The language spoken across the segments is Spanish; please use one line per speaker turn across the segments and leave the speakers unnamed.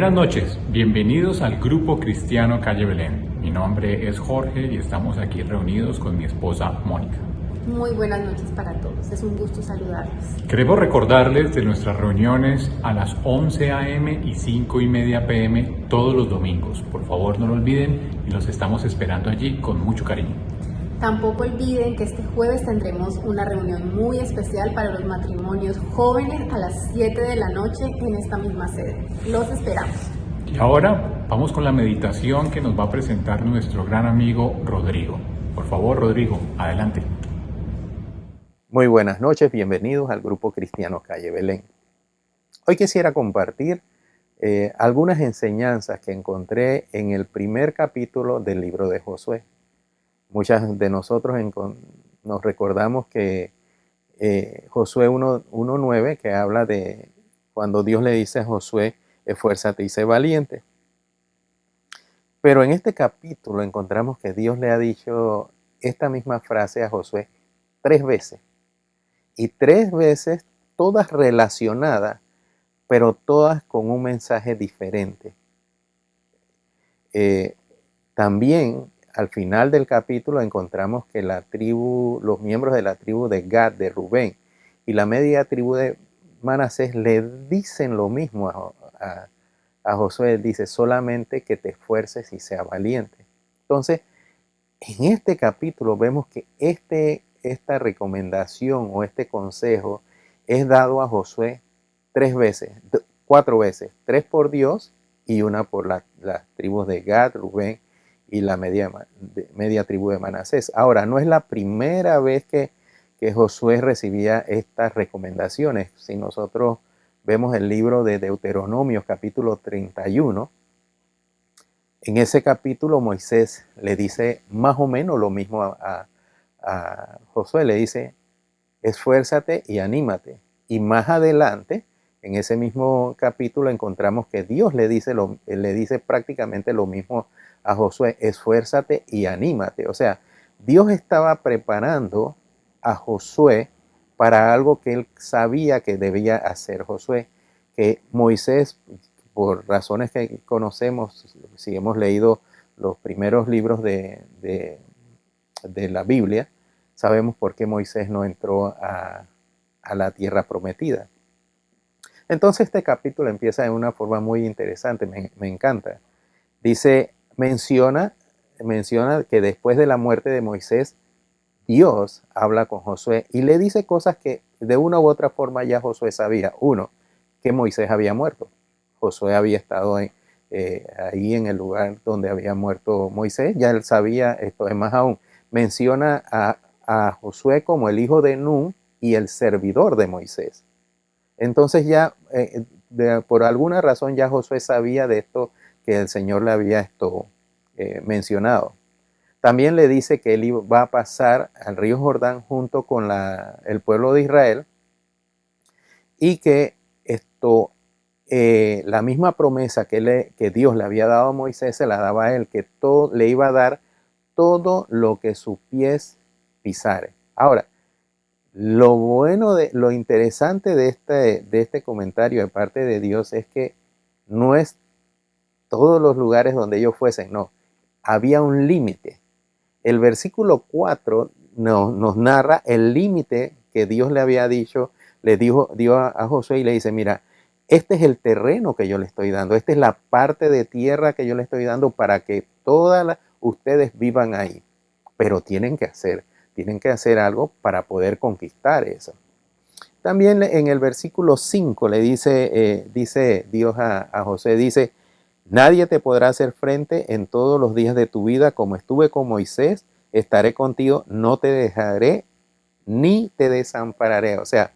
Buenas noches, bienvenidos al Grupo Cristiano Calle Belén. Mi nombre es Jorge y estamos aquí reunidos con mi esposa Mónica.
Muy buenas noches para todos, es un gusto saludarlos.
Queremos recordarles de nuestras reuniones a las 11 a.m. y 5:30 p.m. todos los domingos. Por favor no lo olviden y los estamos esperando allí con mucho cariño.
Tampoco olviden que este jueves tendremos una reunión muy especial para los matrimonios jóvenes a las 7 de la noche en esta misma sede. Los esperamos.
Y ahora vamos con la meditación que nos va a presentar nuestro gran amigo Rodrigo. Por favor, Rodrigo, adelante.
Muy buenas noches, bienvenidos al Grupo Cristiano Calle Belén. Hoy quisiera compartir algunas enseñanzas que encontré en el primer capítulo del libro de Josué. Muchas de nosotros nos recordamos que Josué 1:9, que habla de cuando Dios le dice a Josué, esfuérzate y sé valiente. Pero en este capítulo encontramos que Dios le ha dicho esta misma frase a Josué 3 veces. Y 3 veces todas relacionadas, pero todas con un mensaje diferente. También al final del capítulo encontramos que los miembros de la tribu de Gad, de Rubén, y la media tribu de Manasés le dicen lo mismo a Josué. Dice, solamente que te esfuerces y sea valiente. Entonces, en este capítulo vemos que esta recomendación o este consejo es dado a Josué 4 veces, 3 por Dios y una por las tribus de Gad, Rubén y la media tribu de Manasés. Ahora, no es la primera vez que Josué recibía estas recomendaciones. Si nosotros vemos el libro de Deuteronomio, capítulo 31, en ese capítulo Moisés le dice más o menos lo mismo a Josué. Le dice, esfuérzate y anímate. Y más adelante, en ese mismo capítulo, encontramos que Dios le dice prácticamente lo mismo a Josué, esfuérzate y anímate. O sea, Dios estaba preparando a Josué para algo que él sabía que debía hacer Josué, que Moisés, por razones que conocemos, si hemos leído los primeros libros de la Biblia, sabemos por qué Moisés no entró a la tierra prometida. Entonces este capítulo empieza de una forma muy interesante, me encanta. Menciona que después de la muerte de Moisés, Dios habla con Josué y le dice cosas que de una u otra forma ya Josué sabía. Uno, que Moisés había muerto. Josué había estado ahí en el lugar donde había muerto Moisés, ya él sabía esto. Es más aún, menciona a Josué como el hijo de Nun y el servidor de Moisés. Entonces ya por alguna razón ya Josué sabía de esto que el Señor le había mencionado. También le dice que él va a pasar al río Jordán junto con el pueblo de Israel y que la misma promesa que Dios le había dado a Moisés se la daba a él, que le iba a dar todo lo que sus pies pisare. Ahora, lo interesante de este comentario de parte de Dios es que no es todos los lugares donde ellos fuesen, no, había un límite. El versículo 4 nos narra el límite que Dios le había dicho, dio a Josué y le dice, mira, este es el terreno que yo le estoy dando, esta es la parte de tierra que yo le estoy dando para que ustedes vivan ahí, pero tienen que hacer algo para poder conquistar eso. También en el versículo 5 le dice Dios a Josué, dice, nadie te podrá hacer frente en todos los días de tu vida, como estuve con Moisés, estaré contigo, no te dejaré ni te desampararé. O sea,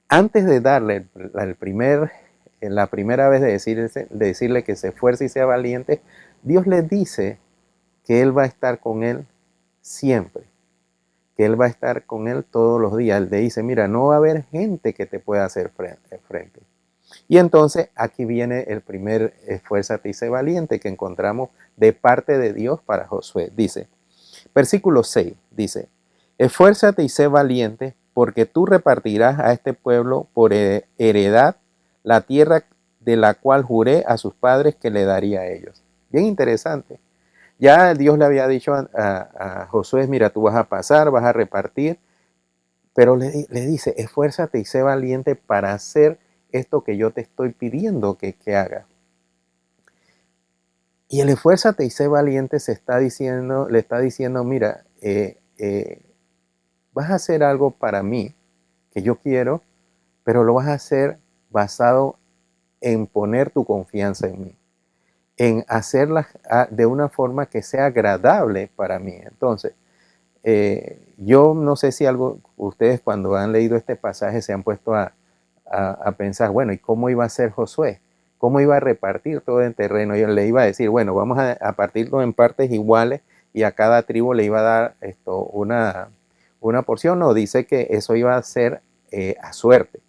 antes de darle la primera vez de decirle que se esfuerce y sea valiente, Dios le dice que Él va a estar con él siempre, que Él va a estar con él todos los días. Él le dice, mira, no va a haber gente que te pueda hacer frente. Y entonces aquí viene el primer esfuérzate y sé valiente que encontramos de parte de Dios para Josué. Dice, versículo 6, dice, esfuérzate y sé valiente, porque tú repartirás a este pueblo por heredad la tierra de la cual juré a sus padres que le daría a ellos. Bien interesante. Ya Dios le había dicho a Josué, mira, tú vas a pasar, vas a repartir, pero le dice, esfuérzate y sé valiente para hacer esto que yo te estoy pidiendo que hagas. Y el esfuérzate y sé valiente le está diciendo, mira, vas a hacer algo para mí que yo quiero, pero lo vas a hacer basado en poner tu confianza en mí, en hacerlas de una forma que sea agradable para mí. Entonces, yo no sé si ustedes cuando han leído este pasaje se han puesto a pensar, bueno, ¿y cómo iba a ser Josué? ¿Cómo iba a repartir todo el terreno? Yo le iba a decir, bueno, vamos a partirlo en partes iguales y a cada tribu le iba a dar una porción. No, dice que eso iba a ser a suerte.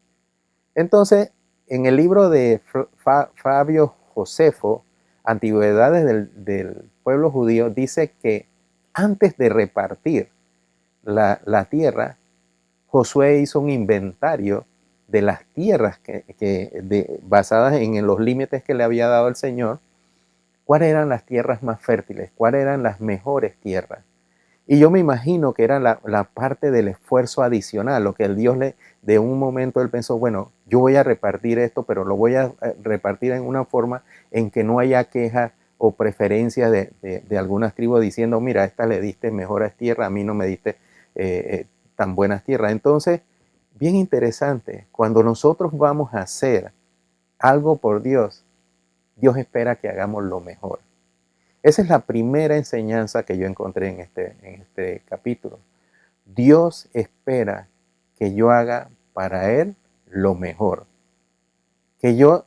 Entonces, en el libro de Fabio Josefo, Antigüedades del pueblo judío, dice que antes de repartir la tierra, Josué hizo un inventario de las tierras basadas en los límites que le había dado el Señor, cuáles eran las tierras más fértiles, cuáles eran las mejores tierras. Y yo me imagino que era la parte del esfuerzo adicional, lo que el Dios de un momento él pensó, bueno, yo voy a repartir esto, pero lo voy a repartir en una forma en que no haya quejas o preferencias de algunas tribus diciendo, mira, a esta le diste mejores tierras, a mí no me diste tan buenas tierras. Entonces, bien interesante, cuando nosotros vamos a hacer algo por Dios, Dios espera que hagamos lo mejor. Esa es la primera enseñanza que yo encontré en este capítulo. Dios espera que yo haga para Él lo mejor. Que yo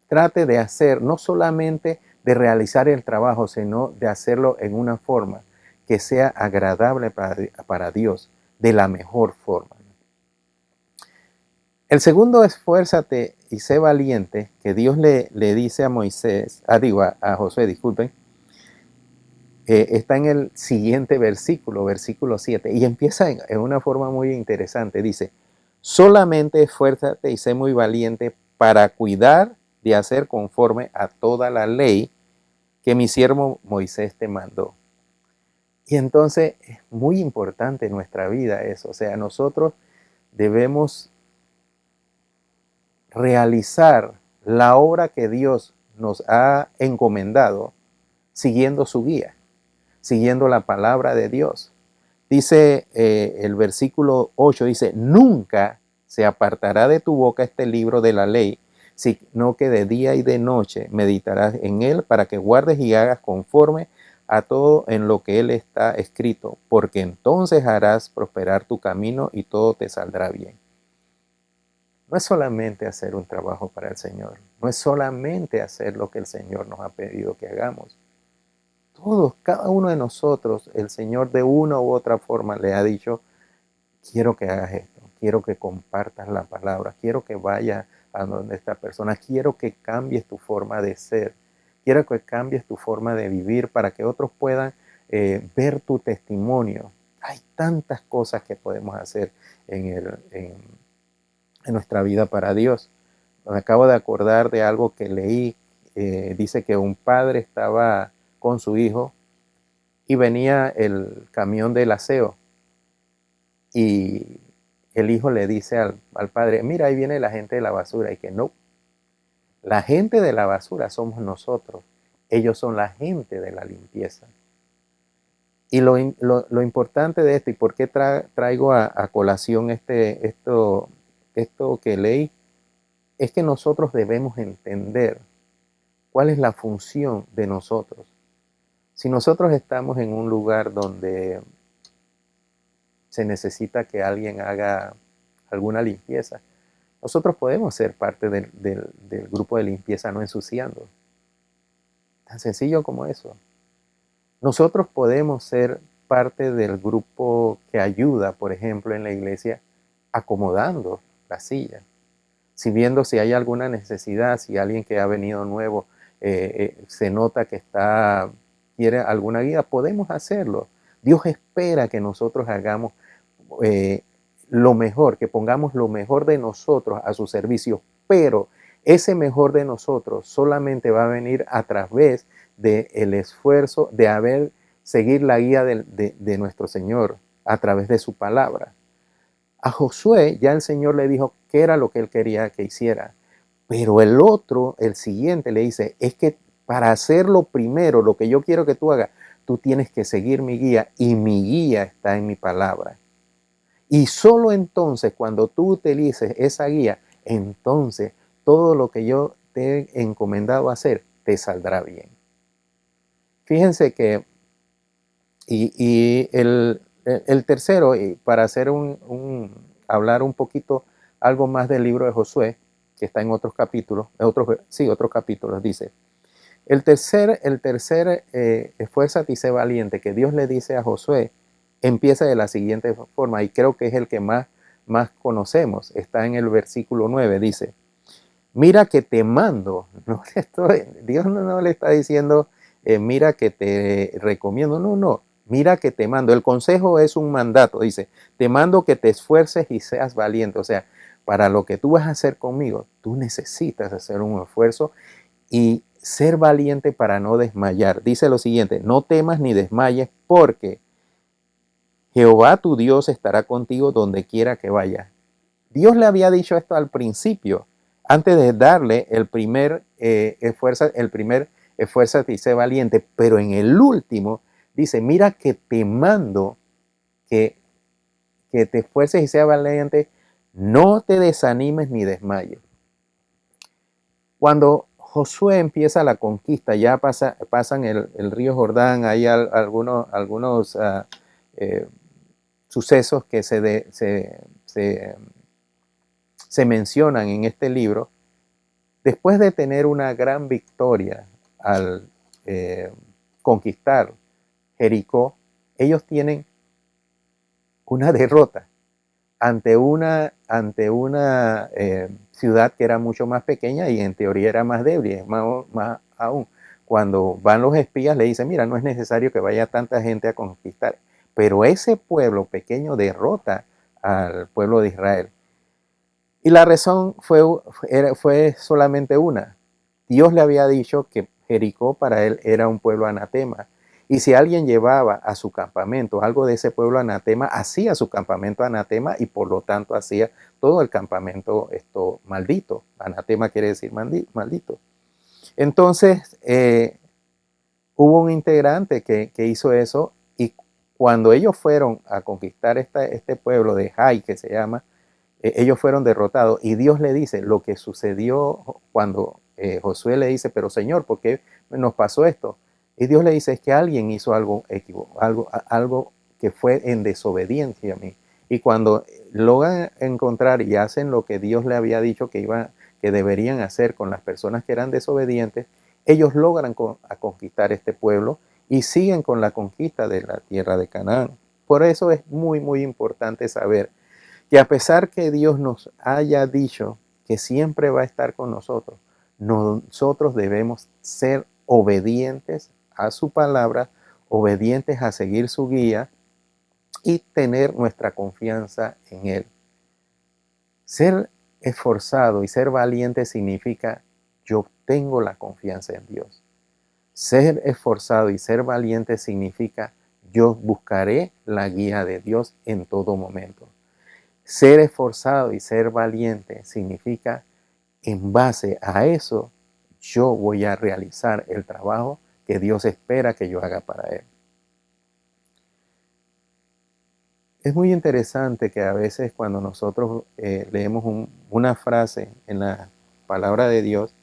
trate de hacer, no solamente de realizar el trabajo, sino de hacerlo en una forma que sea agradable para Dios, de la mejor forma. El segundo, esfuérzate y sé valiente, que Dios le dice a a Josué, disculpen, está en el siguiente versículo 7, y empieza en una forma muy interesante. Dice, solamente esfuérzate y sé muy valiente para cuidar de hacer conforme a toda la ley que mi siervo Moisés te mandó. Y entonces es muy importante en nuestra vida eso. O sea, nosotros debemos realizar la obra que Dios nos ha encomendado siguiendo su guía, siguiendo la palabra de Dios. Dice el versículo 8, dice, nunca se apartará de tu boca este libro de la ley, sino que de día y de noche meditarás en él para que guardes y hagas conforme a todo en lo que él está escrito, porque entonces harás prosperar tu camino y todo te saldrá bien. No es solamente hacer un trabajo para el Señor, no es solamente hacer lo que el Señor nos ha pedido que hagamos. Todos, cada uno de nosotros, el Señor de una u otra forma le ha dicho, quiero que hagas esto, quiero que compartas la palabra, quiero que vayas a donde esta persona, quiero que cambies tu forma de ser, quiero que cambies tu forma de vivir para que otros puedan ver tu testimonio. Hay tantas cosas que podemos hacer en nuestra vida para Dios. Me acabo de acordar de algo que leí. Dice que un padre estaba con su hijo y venía el camión del aseo y el hijo le dice al padre, mira, ahí viene la gente de la basura, y que no, la gente de la basura somos nosotros, ellos son la gente de la limpieza. Y lo importante de esto, y por qué traigo a colación esto que leí, es que nosotros debemos entender cuál es la función de nosotros. Si nosotros estamos en un lugar donde se necesita que alguien haga alguna limpieza, nosotros podemos ser parte del grupo de limpieza no ensuciando. Tan sencillo como eso. Nosotros podemos ser parte del grupo que ayuda, por ejemplo, en la iglesia, acomodando la silla. Si viendo si hay alguna necesidad, si alguien que ha venido nuevo se nota que quiere alguna guía, podemos hacerlo. Dios espera que nosotros hagamos lo mejor, que pongamos lo mejor de nosotros a su servicio, pero Ese mejor de nosotros solamente va a venir a través del esfuerzo de seguir la guía de nuestro Señor a través de su palabra. A Josué ya el Señor le dijo qué era lo que él quería que hiciera. Pero el otro, el siguiente, le dice, es que para hacerlo primero, lo que yo quiero que tú hagas, tú tienes que seguir mi guía y mi guía está en mi palabra. Y solo entonces, cuando tú utilices esa guía, entonces todo lo que yo te he encomendado hacer te saldrá bien. Fíjense que, y el tercero, y para hacer hablar un poquito algo más del libro de Josué, que está en otros capítulos, otros capítulos, dice, el tercer esfuérzate y sé valiente, que Dios le dice a Josué, empieza de la siguiente forma, y creo que es el que más conocemos, está en el versículo 9, dice, mira que te mando, Dios no le está diciendo, mira que te recomiendo, no, mira que te mando, el consejo es un mandato, dice, te mando que te esfuerces y seas valiente, o sea, para lo que tú vas a hacer conmigo, tú necesitas hacer un esfuerzo y ser valiente para no desmayar. Dice lo siguiente, no temas ni desmayes porque Jehová tu Dios estará contigo donde quiera que vayas. Dios le había dicho esto al principio, antes de darle el primer esfuérzate y sé valiente, pero en el último dice, mira que te mando que te esfuerces y seas valiente, no te desanimes ni desmayes. Cuando Josué empieza la conquista, ya pasan el río Jordán, hay algunos sucesos que se mencionan en este libro. Después de tener una gran victoria al conquistar Jericó, ellos tienen una derrota ante una ciudad que era mucho más pequeña y en teoría era más débil, más aún. Cuando van los espías le dicen, mira, no es necesario que vaya tanta gente a conquistar. Pero ese pueblo pequeño derrota al pueblo de Israel. Y la razón fue solamente una. Dios le había dicho que Jericó para él era un pueblo anatema. Y si alguien llevaba a su campamento algo de ese pueblo anatema, hacía su campamento anatema y por lo tanto hacía todo el campamento maldito. Anatema quiere decir maldito. Entonces, hubo un integrante que hizo eso y cuando ellos fueron a conquistar este pueblo de Jai, que se llama, ellos fueron derrotados y Dios le dice lo que sucedió cuando Josué le dice, pero Señor, ¿por qué nos pasó esto? Y Dios le dice, es que alguien hizo algo algo que fue en desobediencia a mí. Y cuando logran encontrar y hacen lo que Dios le había dicho que deberían hacer con las personas que eran desobedientes, ellos logran conquistar este pueblo y siguen con la conquista de la tierra de Canaán. Por eso es muy, muy importante saber que a pesar que Dios nos haya dicho que siempre va a estar con nosotros, nosotros debemos ser obedientes a su palabra, obedientes a seguir su guía y tener nuestra confianza en Él. Ser esforzado y ser valiente significa yo tengo la confianza en Dios. Ser esforzado y ser valiente significa yo buscaré la guía de Dios en todo momento. Ser esforzado y ser valiente significa, en base a eso, yo voy a realizar el trabajo que Dios espera que yo haga para Él. Es muy interesante que a veces cuando nosotros leemos una frase en la palabra de Dios,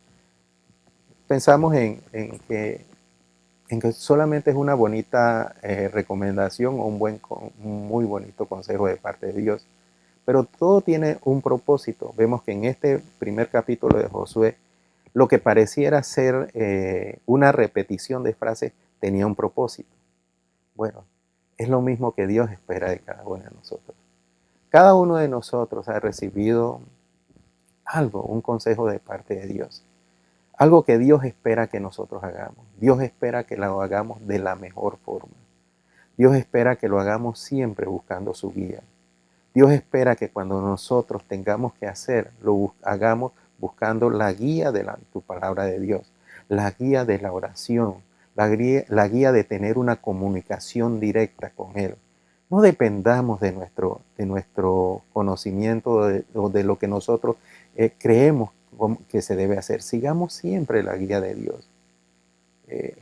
pensamos en que solamente es una bonita recomendación o un muy bonito consejo de parte de Dios. Pero todo tiene un propósito. Vemos que en este primer capítulo de Josué, lo que pareciera ser una repetición de frases tenía un propósito. Bueno, es lo mismo que Dios espera de cada uno de nosotros. Cada uno de nosotros ha recibido algo, un consejo de parte de Dios. Algo que Dios espera que nosotros hagamos. Dios espera que lo hagamos de la mejor forma. Dios espera que lo hagamos siempre buscando su guía. Dios espera que cuando nosotros tengamos que hacer, lo hagamos buscando la guía de tu palabra de Dios, la guía de la oración, la guía de tener una comunicación directa con Él. No dependamos de nuestro conocimiento o de lo que nosotros creemos que se debe hacer. Sigamos siempre la guía de Dios.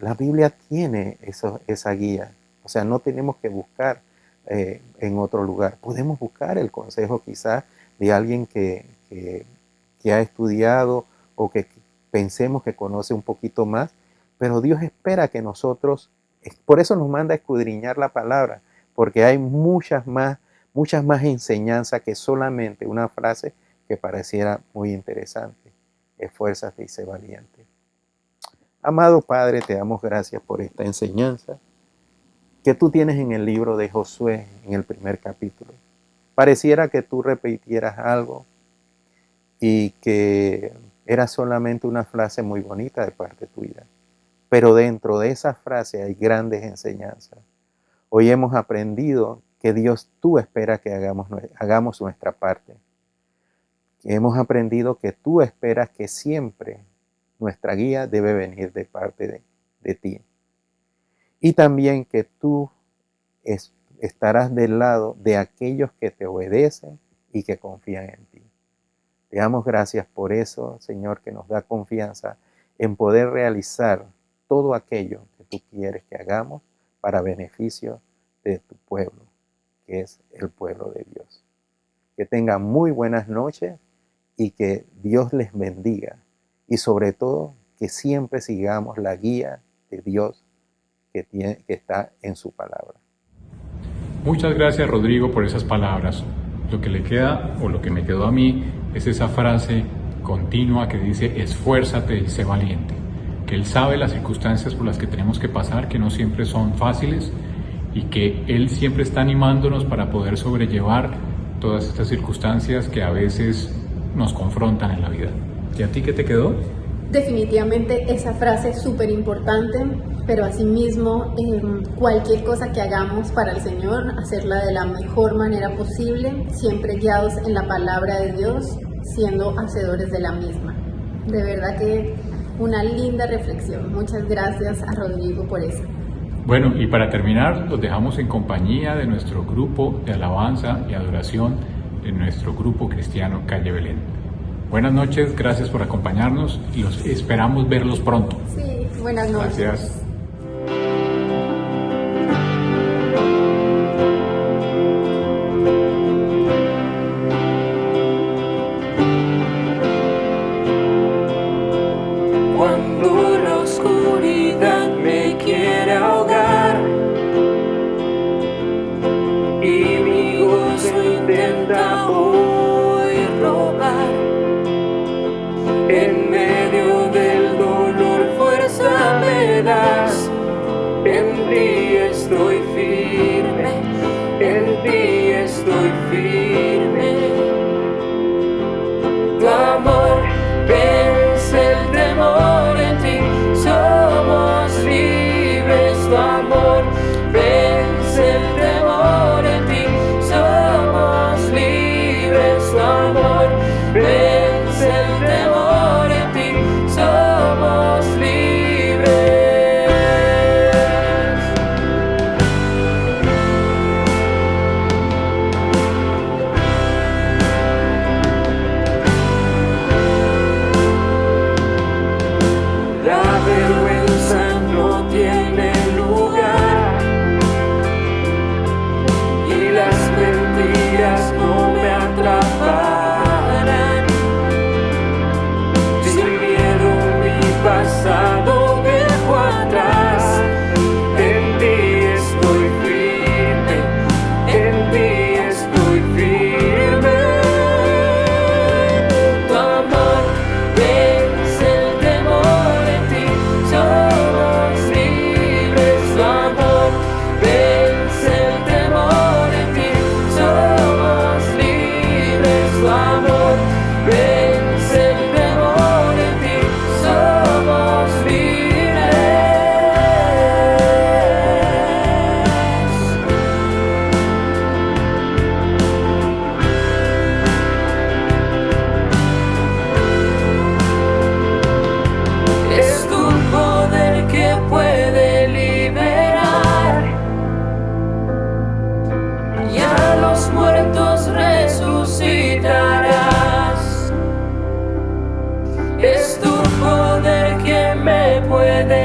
La Biblia tiene esa guía. O sea, no tenemos que buscar en otro lugar. Podemos buscar el consejo quizás de alguien que ha estudiado o que pensemos que conoce un poquito más, pero Dios espera que nosotros, por eso nos manda a escudriñar la palabra, porque hay muchas más enseñanzas que solamente una frase que pareciera muy interesante. Esfuérzate y sé valiente. Amado Padre, te damos gracias por esta enseñanza que tú tienes en el libro de Josué, en el primer capítulo. Pareciera que tú repitieras algo y que era solamente una frase muy bonita de parte tuya. Pero dentro de esa frase hay grandes enseñanzas. Hoy hemos aprendido que Dios, tú esperas que hagamos nuestra parte. Hemos aprendido que tú esperas que siempre nuestra guía debe venir de parte de ti. Y también que tú estarás del lado de aquellos que te obedecen y que confían en ti. Te damos gracias por eso, Señor, que nos da confianza en poder realizar todo aquello que tú quieres que hagamos para beneficio de tu pueblo, que es el pueblo de Dios. Que tengan muy buenas noches y que Dios les bendiga. Y sobre todo, que siempre sigamos la guía de Dios que está en su palabra.
Muchas gracias, Rodrigo, por esas palabras. Lo que le queda, o lo que me quedó a mí, es esa frase continua que dice: esfuérzate y sé valiente. Que Él sabe las circunstancias por las que tenemos que pasar, que no siempre son fáciles, y que Él siempre está animándonos para poder sobrellevar todas estas circunstancias que a veces nos confrontan en la vida. ¿Y a ti qué te quedó?
Definitivamente esa frase es súper importante, pero asimismo cualquier cosa que hagamos para el Señor, hacerla de la mejor manera posible, siempre guiados en la palabra de Dios, siendo hacedores de la misma. De verdad que una linda reflexión. Muchas gracias a Rodrigo por eso.
Bueno, y para terminar, los dejamos en compañía de nuestro grupo de alabanza y adoración, de nuestro grupo cristiano Calle Belén. Buenas noches, gracias por acompañarnos y los esperamos verlos pronto.
Sí, buenas noches.
Gracias.
Cuando la oscuridad me quiere ahogar y mi gozo intenta hoy robar, en medio del dolor fuerza me da.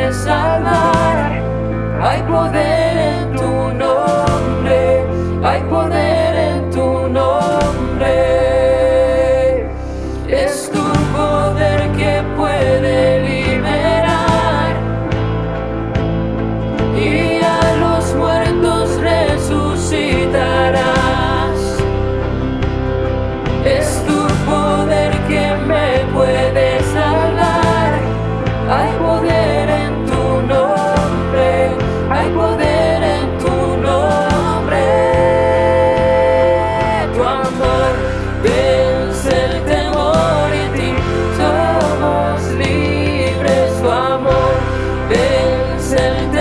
puede salvar. Hay poder en tu nombre, hay poder en tu nombre. Es tu poder que puede liberar y a los muertos resucitarás. Es tu poder que me puede salvar. Hay poder en tu nombre, hay poder en tu nombre. Tu amor vence el temor y en ti somos libres. Tu amor vence el temor.